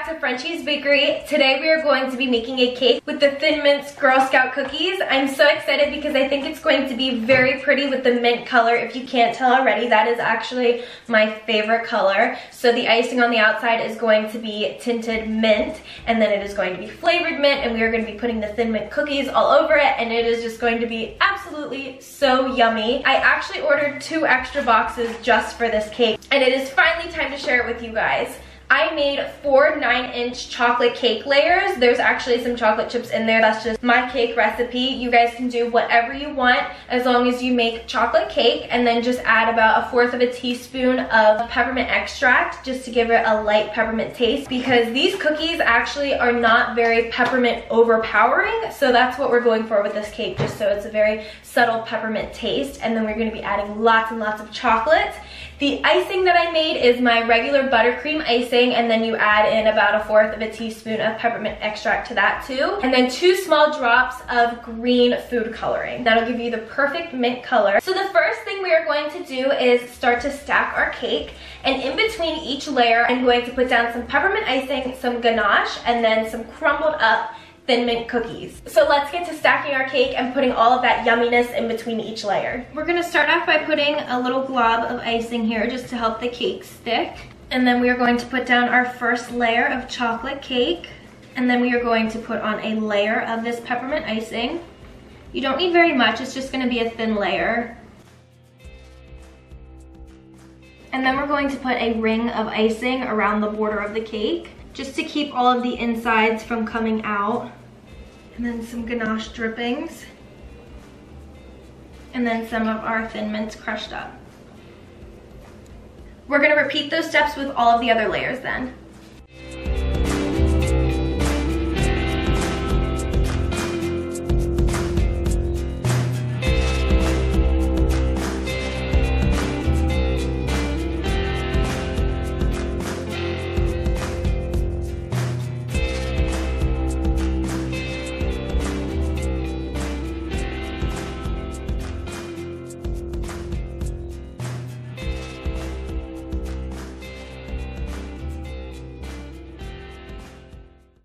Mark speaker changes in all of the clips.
Speaker 1: to Frenchies Bakery. Today we are going to be making a cake with the Thin Mints Girl Scout cookies. I'm so excited because I think it's going to be very pretty with the mint color. If you can't tell already, that is actually my favorite color. So the icing on the outside is going to be tinted mint, and then it is going to be flavored mint, and we are going to be putting the Thin Mint cookies all over it, and it is just going to be absolutely so yummy. I actually ordered 2 extra boxes just for this cake, and it is finally time to share it with you guys. I made 4 9-inch chocolate cake layers. There's actually some chocolate chips in there. That's just my cake recipe. You guys can do whatever you want as long as you make chocolate cake, and then just add about 1/4 teaspoon of peppermint extract just to give it a light peppermint taste, because these cookies actually are not very peppermint overpowering. So that's what we're going for with this cake, just so it's a very subtle peppermint taste. And then we're going to be adding lots and lots of chocolate. The icing that I made is my regular buttercream icing, and then you add in about 1/4 teaspoon of peppermint extract to that too. And then 2 small drops of green food coloring. That'll give you the perfect mint color. So the first thing we are going to do is start to stack our cake. And in between each layer, I'm going to put down some peppermint icing, some ganache, and then some crumbled up Thin Mint cookies. So let's get to stacking our cake and putting all of that yumminess in between each layer. We're gonna start off by putting a little glob of icing here just to help the cake stick. And then we are going to put down our first layer of chocolate cake. And then we are going to put on a layer of this peppermint icing. You don't need very much, it's just gonna be a thin layer. And then we're going to put a ring of icing around the border of the cake, just to keep all of the insides from coming out. And then some ganache drippings. And then some of our Thin Mints crushed up. We're gonna repeat those steps with all of the other layers then.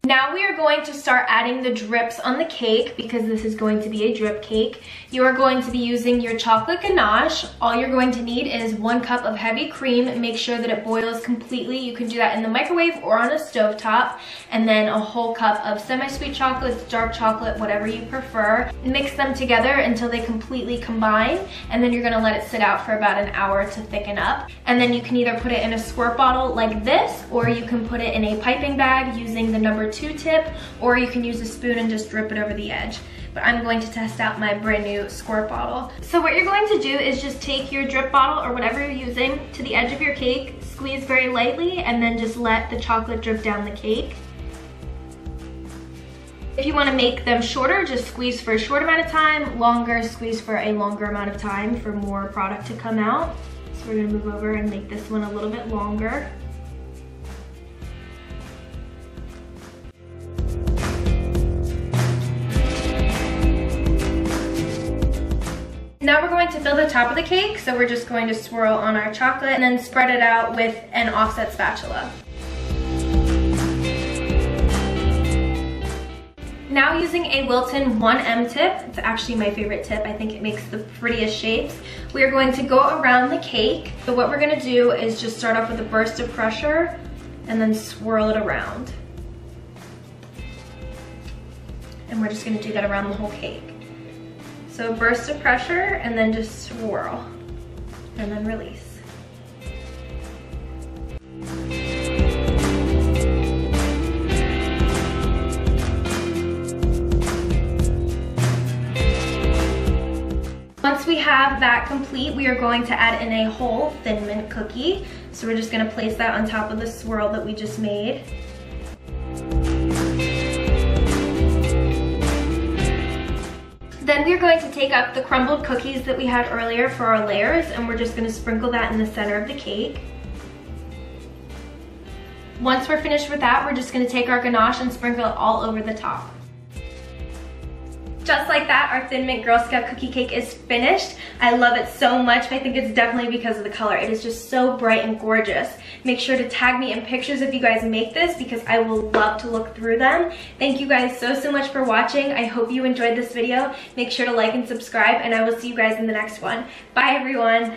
Speaker 1: Now we are going to start adding the drips on the cake, because this is going to be a drip cake. You are going to be using your chocolate ganache. All you're going to need is 1 cup of heavy cream. Make sure that it boils completely. You can do that in the microwave or on a stovetop. And then a whole cup of semi-sweet chocolate, dark chocolate, whatever you prefer. Mix them together until they completely combine, and then you're gonna let it sit out for about an hour to thicken up. And then you can either put it in a squirt bottle like this, or you can put it in a piping bag using the number 2 tip, or you can use a spoon and just drip it over the edge. But I'm going to test out my brand new squirt bottle. So what you're going to do is just take your drip bottle or whatever you're using to the edge of your cake, squeeze very lightly, and then just let the chocolate drip down the cake. If you want to make them shorter, just squeeze for a short amount of time. Longer, squeeze for a longer amount of time for more product to come out. So we're going to move over and make this one a little bit longer. Now we're going to fill the top of the cake, so we're just going to swirl on our chocolate and then spread it out with an offset spatula. Now using a Wilton 1M tip, it's actually my favorite tip, I think it makes the prettiest shapes, we are going to go around the cake. So what we're gonna do is just start off with a burst of pressure and then swirl it around. And we're just gonna do that around the whole cake. So burst of pressure and then just swirl and then release. Once we have that complete, we are going to add in a whole Thin Mint cookie. So we're just gonna place that on top of the swirl that we just made. Then we're going to take up the crumbled cookies that we had earlier for our layers, and we're just gonna sprinkle that in the center of the cake. Once we're finished with that, we're just gonna take our ganache and sprinkle it all over the top. just like that, our Thin Mint Girl Scout cookie cake is finished. I love it so much. I think it's definitely because of the color. It is just so bright and gorgeous. Make sure to tag me in pictures if you guys make this because I will love to look through them. Thank you guys so much for watching. I hope you enjoyed this video. Make sure to like and subscribe, and I will see you guys in the next one. Bye everyone.